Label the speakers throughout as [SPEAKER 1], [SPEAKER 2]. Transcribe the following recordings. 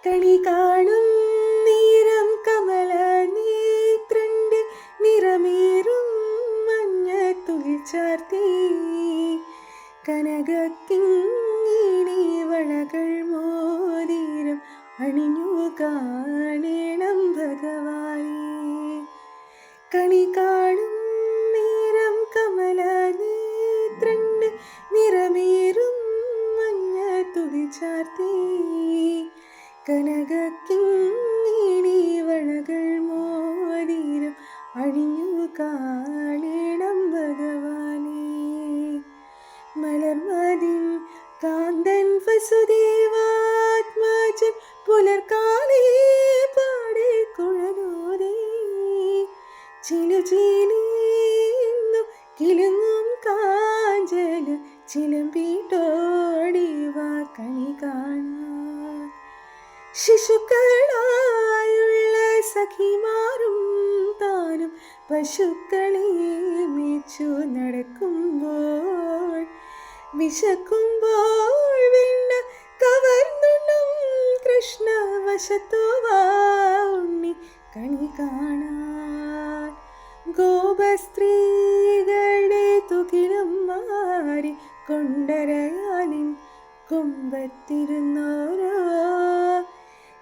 [SPEAKER 1] കണി കാണും നേരം കമല നേത്രണ്ട് നിറമേറും മഞ്ഞ തുകിച്ചാർത്തി കനകക്കിങ്ങിണി വളകൾ മോതിരം അണിഞ്ഞു കാണണം ഭഗവാനേ. കണി കാണും നേരം കമല നേത്രണ്ട് നിറമേറും മഞ്ഞ തുകിച്ചാർത്തി കനകക്കിങ്ങിണി വളകൾ മോതിരം അണിഞ്ഞു കാണണം ഭഗവാനേ. മലർമതിൻ കാന്തൻ വസുദേവാത്മജൻ പുലർക്കാലേ പാടെ കുഴലൂതേ ചിലുചീലിന്നു കിലുങ്ങും കാഞ്ചല ചിലമ്പിട്ടോടിവ കണി കാണാൻ. ശിശുക്കളായുള്ള സഖിമാരും താനും പശുക്കളെ മേച്ചു നടക്കുമ്പോൾ വിശക്കുമ്പോൾ വെണ്ണ കവർന്നുണ്ണും കൃഷ്ണ വശത്തുവാ ഉണ്ണി കണി കാണാൻ. ഗോപസ്ത്രീകളുടെ തുകിലും മാറി കൊണ്ടരയാലിൻ കൊമ്പത്തിരുന്നോരോ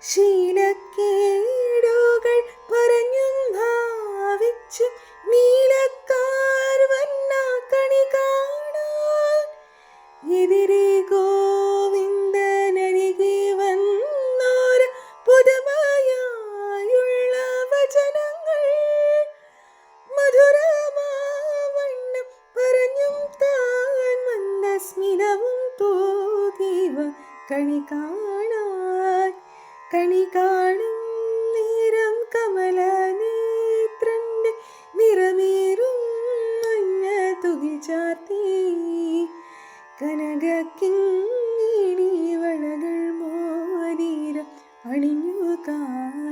[SPEAKER 1] ശീലക്കേടുകൾ പറഞ്ഞും ഭാവിച്ചും നീലക്കാർ വന്ന കണി കാണാൻ. എതിരെ ഗോവിന്ദനരികെ വന്നോര പുതുമയായുള്ള വചനങ്ങൾ മധുരമാവണ്ണം പറഞ്ഞും താൻ മന്ദസ്മിതവും തൂകിവ കണി കാണാൻ. കണി കാണും നേരം കമല നേത്രണ്ട് നിറമേറും മഞ്ഞ തുകിച്ചാർത്തി കനകക്കിങ്ങിണി വളകൾ മോതിരം അണിഞ്ഞു കാണാൻ.